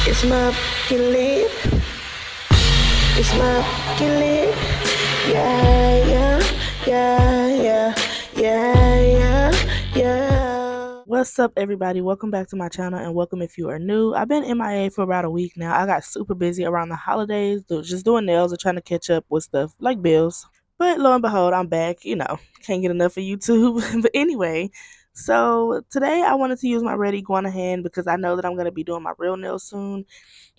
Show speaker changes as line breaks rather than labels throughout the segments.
It's my fucking lip. It's my fucking lip. Yeah, yeah, yeah, yeah, yeah, yeah, yeah. What's up, everybody? Welcome back to my channel, and welcome if you are new. I've been MIA for about a week now. I got super busy around the holidays, just doing nails and trying to catch up with stuff like bills. But lo and behold, I'm back. Can't get enough of YouTube. But anyway, so today I wanted to use my Red Iguana hand because I know that I'm going to be doing my real nails soon.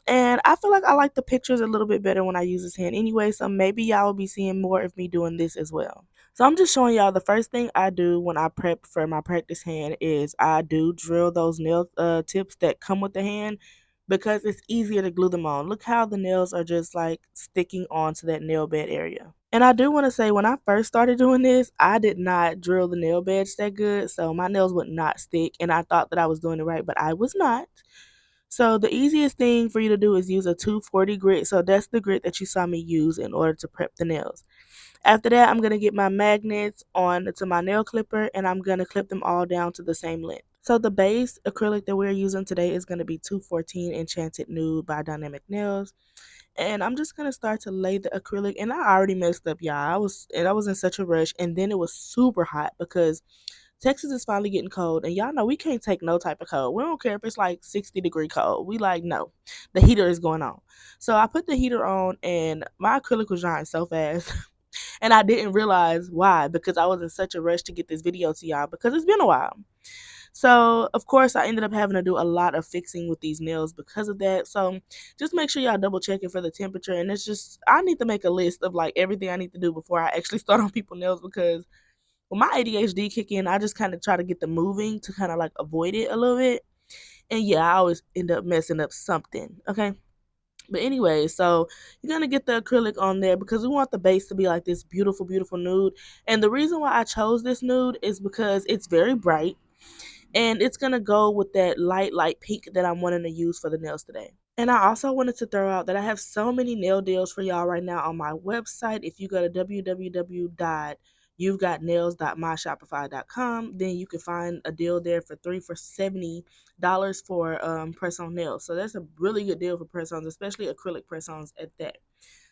And I feel like I like the pictures a little bit better when I use this hand anyway, so maybe y'all will be seeing more of me doing this as well. So I'm just showing y'all the first thing I do when I prep for my practice hand is I do drill those nail tips that come with the hand because it's easier to glue them on. Look how the nails are just like sticking onto that nail bed area. And I do want to say when I first started doing this, I did not drill the nail beds that good, so my nails would not stick and I thought that I was doing it right, but I was not. So the easiest thing for you to do is use a 240 grit. So that's the grit that you saw me use in order to prep the nails. After that, I'm going to get my magnets on to my nail clipper and I'm going to clip them all down to the same length. So the base acrylic that we're using today is going to be 214 Enchanted Nude by Dynamic Nails. And I'm just going to start to lay the acrylic, and I already messed up, y'all. I was in such a rush, and then it was super hot because Texas is finally getting cold, and y'all know we can't take no type of cold. We don't care if it's like 60-degree cold. We like, no, the heater is going on. So I put the heater on, and my acrylic was drying so fast. And I didn't realize why, because I was in such a rush to get this video to y'all because it's been a while. So, of course, I ended up having to do a lot of fixing with these nails because of that. So, just make sure y'all double check it for the temperature. And it's just, I need to make a list of like everything I need to do before I actually start on people's nails because when my ADHD kick in, I just kind of try to get them moving to kind of like avoid it a little bit. And yeah, I always end up messing up something. Okay. But anyway, so you're gonna get the acrylic on there because we want the base to be like this beautiful, beautiful nude. And the reason why I chose this nude is because it's very bright and it's gonna go with that light pink that I'm wanting to use for the nails today. And I also wanted to throw out that I have so many nail deals for y'all right now on my website. If you go to www.youvegotnails.myshopify.com, then you can find a deal there for 3 for $70 for press-on nails. So that's a really good deal for press-ons, especially acrylic press-ons at that.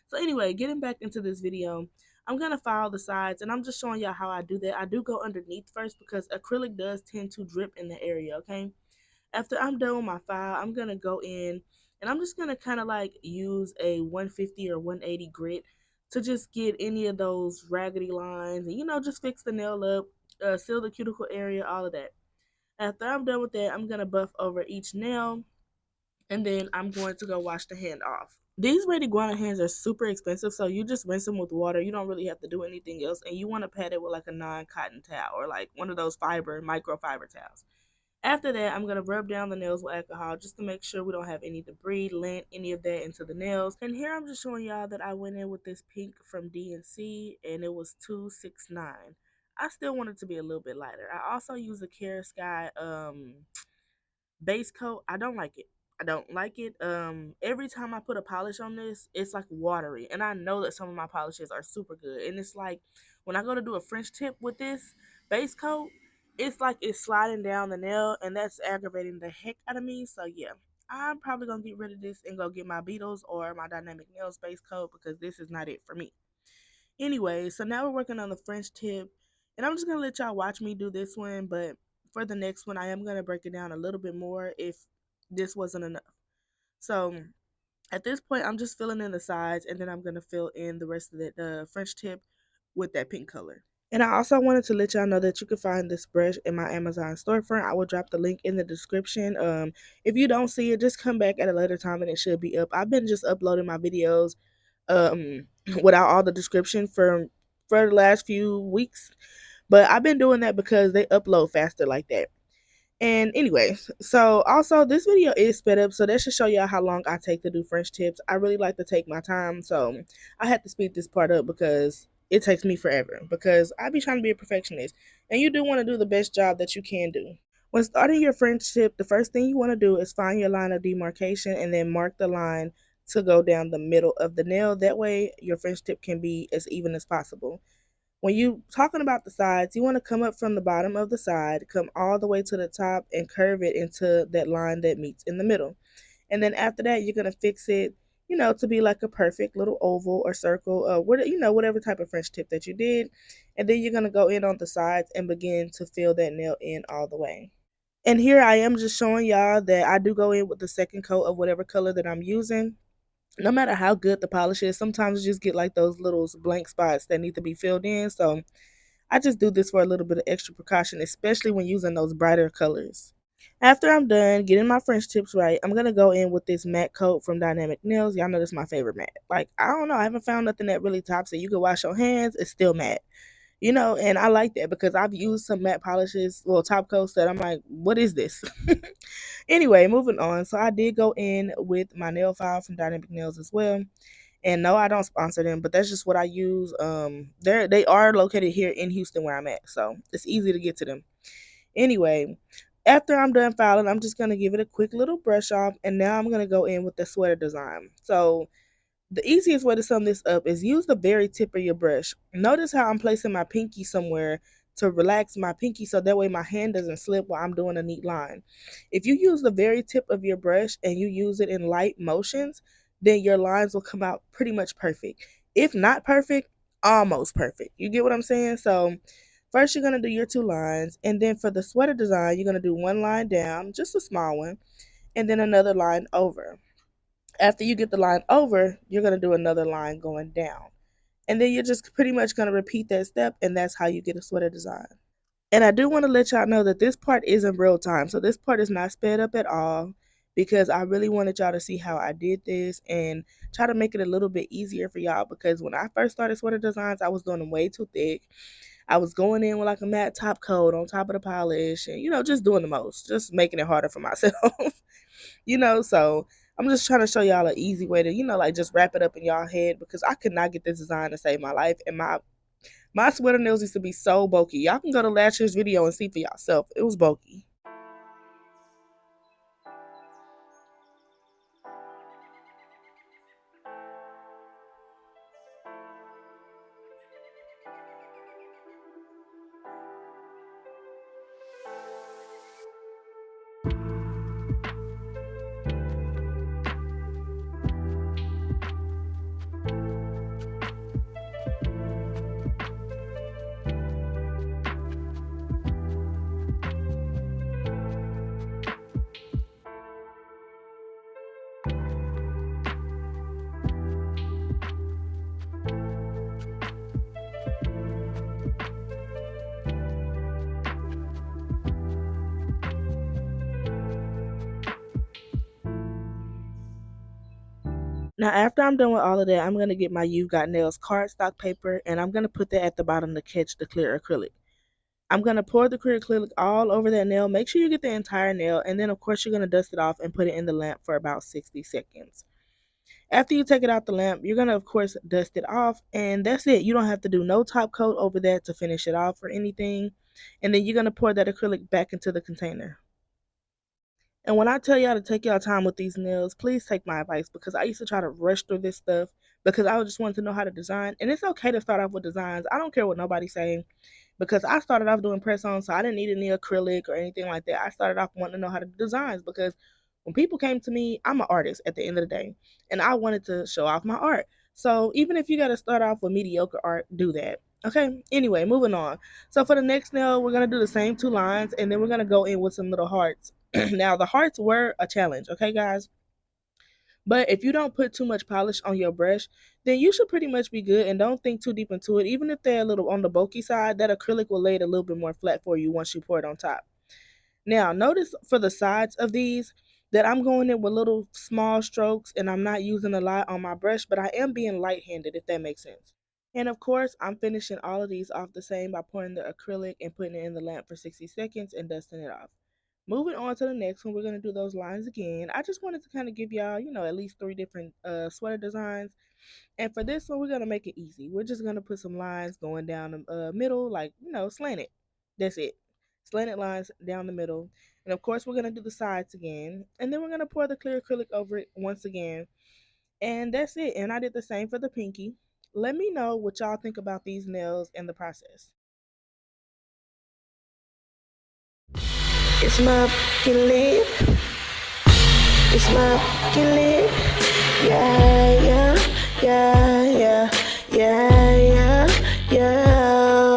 So anyway, getting back into this video, I'm going to file the sides, and I'm just showing y'all how I do that. I do go underneath first because acrylic does tend to drip in the area, okay? After I'm done with my file, I'm going to go in, and I'm just going to kind of like use a 150 or 180 grit to just get any of those raggedy lines and, just fix the nail up, seal the cuticle area, all of that. After I'm done with that, I'm going to buff over each nail, and then I'm going to go wash the hand off. These Red Iguana hands are super expensive, so you just rinse them with water. You don't really have to do anything else, and you want to pat it with like a non-cotton towel or like one of those microfiber towels. After that, I'm going to rub down the nails with alcohol just to make sure we don't have any debris, lint, any of that into the nails. And here I'm just showing y'all that I went in with this pink from DNC, and it was 269. I still want it to be a little bit lighter. I also use a Kara Sky base coat. I don't like it. I don't like it. Every time I put a polish on this, it's like watery. And I know that some of my polishes are super good. And it's like when I go to do a French tip with this base coat, it's like it's sliding down the nail, and that's aggravating the heck out of me. So yeah, I'm probably gonna get rid of this and go get my Beetles or my Dynamic Nails base coat because this is not it for me. Anyway, so now we're working on the French tip, and I'm just gonna let y'all watch me do this one, but for the next one, I am gonna break it down a little bit more if this wasn't enough. So at this point, I'm just filling in the sides, and then I'm gonna fill in the rest of the French tip with that pink color. And I also wanted to let y'all know that you can find this brush in my Amazon storefront. I will drop the link in the description. If you don't see it, just come back at a later time and it should be up. I've been just uploading my videos um without all the description for the last few weeks, but I've been doing that because they upload faster like that. And anyways, so also this video is sped up, so that should show y'all how long I take to do French tips. I really like to take my time, so I had to speed this part up because it takes me forever because I be trying to be a perfectionist, and you do want to do the best job that you can do. When starting your French tip, the first thing you want to do is find your line of demarcation and then mark the line to go down the middle of the nail. That way your French tip can be as even as possible. When you talking about the sides, you want to come up from the bottom of the side, come all the way to the top and curve it into that line that meets in the middle. And then after that, you're going to fix it, to be like a perfect little oval or circle, whatever type of French tip that you did. And then you're going to go in on the sides and begin to fill that nail in all the way. And here I am just showing y'all that I do go in with the second coat of whatever color that I'm using. No matter how good the polish is, sometimes you just get like those little blank spots that need to be filled in. So I just do this for a little bit of extra precaution, especially when using those brighter colors. After I'm done getting my French tips right, I'm going to go in with this matte coat from Dynamic Nails. Y'all know this is my favorite matte. Like, I don't know, I haven't found nothing that really tops it. You can wash your hands, it's still matte. And I like that because I've used some matte polishes, well, top coats that I'm like, what is this? Anyway, moving on. So I did go in with my nail file from Dynamic Nails as well. And no, I don't sponsor them, but that's just what I use. They are located here in Houston where I'm at, so it's easy to get to them. Anyway, after I'm done filing, I'm just gonna give it a quick little brush off, and now I'm gonna go in with the sweater design. So the easiest way to sum this up is use the very tip of your brush. Notice how I'm placing my pinky somewhere to relax my pinky so that way my hand doesn't slip while I'm doing a neat line. If you use the very tip of your brush and you use it in light motions, then your lines will come out pretty much perfect. If not perfect, almost perfect. You get what I'm saying? So first you're going to do your two lines, and then for the sweater design, you're going to do one line down, just a small one, and then another line over. After you get the line over, you're going to do another line going down. And then you're just pretty much going to repeat that step, and that's how you get a sweater design. And I do want to let y'all know that this part is in real time. So this part is not sped up at all because I really wanted y'all to see how I did this and try to make it a little bit easier for y'all, because when I first started sweater designs, I was doing them way too thick. I was going in with like a matte top coat on top of the polish and, just doing the most, just making it harder for myself. So I'm just trying to show y'all an easy way to, like just wrap it up in y'all head, because I could not get this design to save my life. And my sweater nails used to be so bulky. Y'all can go to last year's video and see for yourself. It was bulky. Now, after I'm done with all of that, I'm going to get my You've Got Nails cardstock paper, and I'm going to put that at the bottom to catch the clear acrylic. I'm going to pour the clear acrylic all over that nail. Make sure you get the entire nail, and then, of course, you're going to dust it off and put it in the lamp for about 60 seconds. After you take it out the lamp, you're going to, of course, dust it off, and that's it. You don't have to do no top coat over that to finish it off or anything. And then you're going to pour that acrylic back into the container. And when I tell y'all to take y'all time with these nails, please take my advice, because I used to try to rush through this stuff because I just wanted to know how to design. And it's okay to start off with designs. I don't care what nobody's saying, because I started off doing press on, so I didn't need any acrylic or anything like that. I started off wanting to know how to do designs because when people came to me, I'm an artist at the end of the day, and I wanted to show off my art. So even if you got to start off with mediocre art, do that. Okay, anyway, moving on. So for the next nail, we're going to do the same two lines, and then we're going to go in with some little hearts. Now, the hearts were a challenge, okay, guys? But if you don't put too much polish on your brush, then you should pretty much be good, and don't think too deep into it. Even if they're a little on the bulky side, that acrylic will lay it a little bit more flat for you once you pour it on top. Now, notice for the sides of these that I'm going in with little small strokes, and I'm not using a lot on my brush, but I am being light-handed, if that makes sense. And of course, I'm finishing all of these off the same by pouring the acrylic and putting it in the lamp for 60 seconds and dusting it off. Moving on to the next one, we're going to do those lines again. I just wanted to kind of give y'all, at least three different sweater designs. And for this one, we're going to make it easy. We're just going to put some lines going down the middle, like, slanted. That's it. Slanted lines down the middle. And of course, we're going to do the sides again. And then we're going to pour the clear acrylic over it once again. And that's it. And I did the same for the pinky. Let me know what y'all think about these nails and the process. It's my lip.
It's my killing. Yeah, yeah, yeah, yeah, yeah, yeah, yeah.